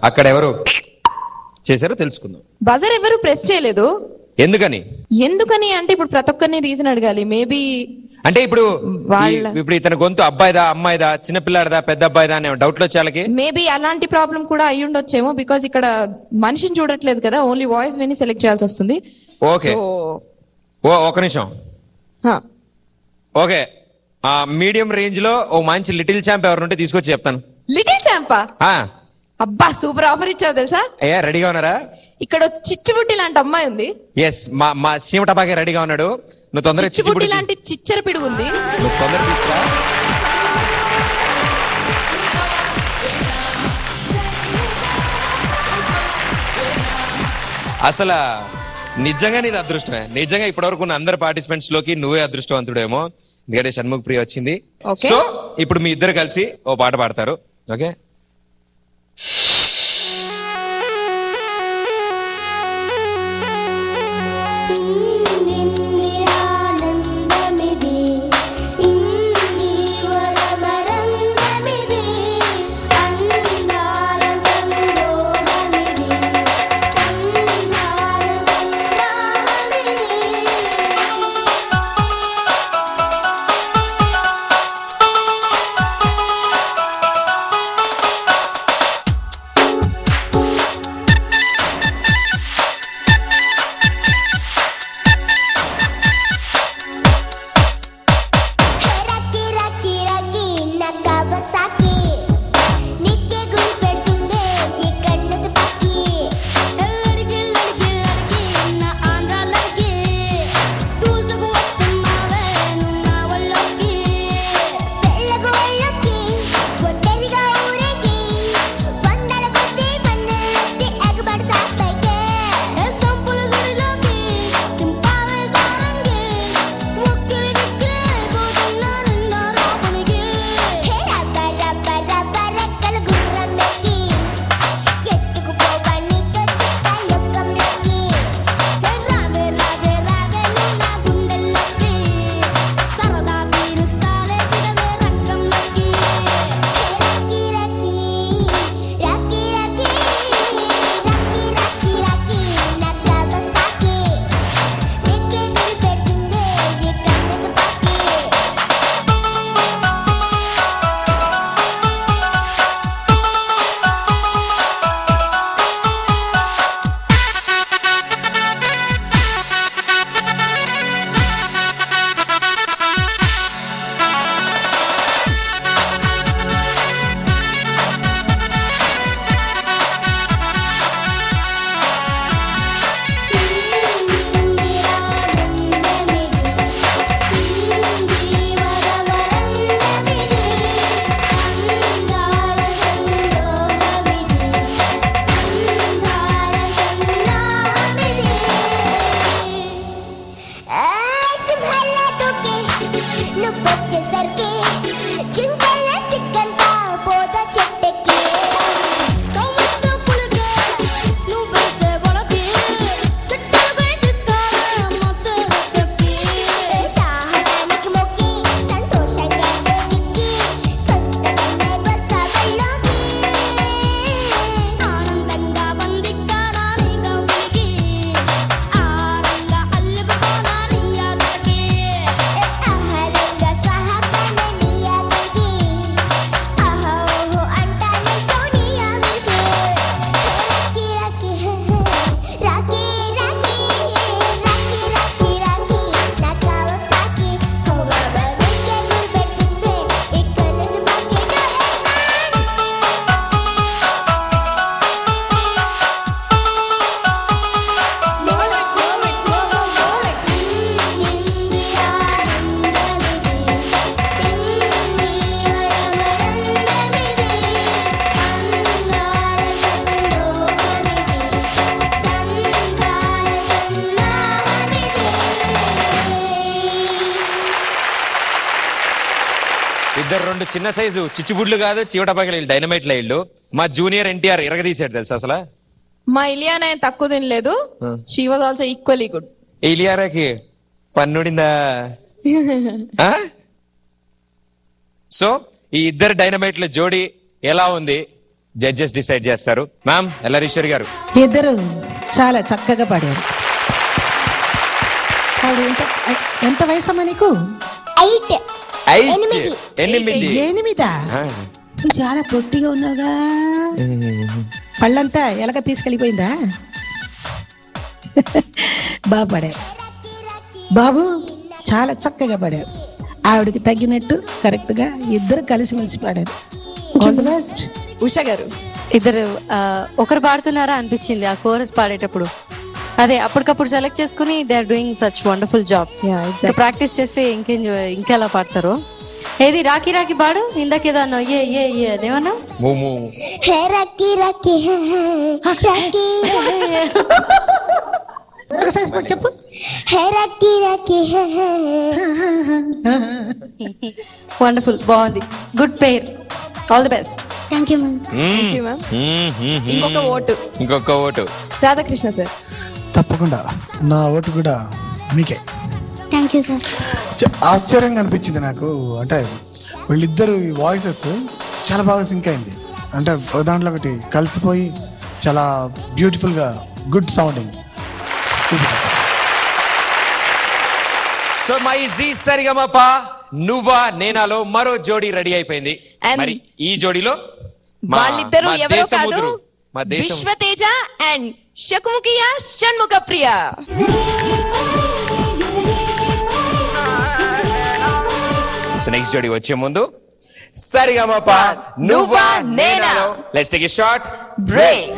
అక్కడ ఎవరు చేశారో తెలుసుకుందాం. బజర్ ఎవరు ప్రెస్ చేయలేదు. ఎందుకని అంటే ఇప్పుడు ప్రతి ఒక్కరిని రీజన్ అడగాలి. మేబీ అంటే ఇప్పుడు ఇతని గొంతు అబ్బాయిదా అమ్మాయిదా చిన్నపిల్లాడిదా పెద్ద అబ్బాయిదా అనే డౌట్ లో చాలకి మేబీ అలాంటి ప్రాబ్లం కూడా అయ్యి ఉండొచ్చేమో. బికాజ్ ఇక్కడ మనిషిని చూడట్లేదు కదా, ఓన్లీ వాయిస్ విని సెలెక్ట్ చేయాల్సి వస్తుంది. ఓకే ఒక నిమిషం. ఓకే మీడియం రేంజ్ లో ఓ మంచి లిటిల్ ఛాంప్ ఎవరు తీసుకొచ్చి చెప్తాను. లిటిల్ ఛాంపా? అబ్బా సూపర్ ఆఫర్ ఇచ్చావు తెలుసా. రెడీగా ఉన్నారా? ఇక్కడ చిచ్చుబుట్టి లాంటి అమ్మాయి ఉంది. ఎస్ మా సీమటపాకే రెడీగా ఉన్నాడు. నువ్వు తొందరగా చిచ్చుబుట్టి లాంటి చిచ్చర పిడుగు ఉంది. నువ్వు తొందరగా తీసుకో. అసలు నిజంగా నీది అదృష్టమే. నిజంగా ఇప్పటివరకు ఉన్న అందరు పార్టిసిపెంట్స్ లోకి నువ్వే అదృష్టవంతుడేమో. ఎందుకంటే షణ్ముఖ్ ప్రియ వచ్చింది. సో ఇప్పుడు మీ ఇద్దరు కలిసి ఓ పాట పాడతారు. ఓకే ఇద్దరు రెండు చిన్న సైజు చిచ్చుబుడ్లు కాదు చీవటపాకలు డైనమైట్ లైళ్ళు. మా జూనియర్ ఎన్టీఆర్ ఇరగదీశాడు తెలుసు. అసలు మా ఇలియానా తక్కువ తినలేదు. She was also equally good. ఇలియానాకి పన్నుడిందా? So ఈ ఇద్దరు డైనమైట్ల జోడీ ఎలా ఉంది జడ్జెస్ డిసైడ్ చేస్తారు. మ్యామ్ ఎల్లరీశ్వరి గారు. ఇద్దరు చాలా చక్కగా పాడారు. ఎంత వయసమ్మా నీకు? 8. 8. నువ్వు చాలా పొట్టిగా ఉన్నావుగా. పళ్ళంతా ఎలక తీసుకెళ్ళిపోయిందా? బాగా పాడారు బాబు, చాలా చక్కగా పాడారు. ఆవిడకి తగ్గినట్టు కరెక్ట్ గా ఇద్దరు కలిసిమెలిసి పాడారు. All the best. ఉషా గారు. ఇద్దరు ఒకరు పాడుతున్నారా అనిపించింది ఆ కోరస్ పాడేటప్పుడు. అదే అప్పటికప్పుడు సెలెక్ట్ చేసుకుని they are doing such wonderful job. Practice చేస్తే ఇంకెలా పాడతారు. ఏది రాఖీ రాఖీ పాడు. ఇందాకేదో అన్నావు. ఏమన్నా చెప్పు. వండర్ఫుల్, బాగుంది. Good pair. All the best. Thank you ma'am. ఇంకొక ఓటు రాధాకృష్ణ సార్. తప్పకుండా నా ఓటు కూడా మీకే. Thank you sir. ఆశ్చర్యంగా అనిపించింది నాకు. అంటే వీళ్ళిద్దరు వాయిసెస్ చాలా బాగా సింక్ అయింది. అంటే దాంట్లో ఒకటి కలిసిపోయి చాలా బ్యూటిఫుల్ గా good sounding. So my Zee Sarigamapa నువ్వా నేనాలో మరో జోడీ రెడీ అయిపోయింది. మరి ఈ జోడీలో వాళ్ళిద్దరూ ఎవరో కాదు, విశ్వతేజ అండ్ శకుముఖియ షణ్ముఖ ప్రియ. సో నెక్స్ట్ జోడీ వచ్చే ముందు సరిగమప నువ్వా నేనాలో let's take a short break.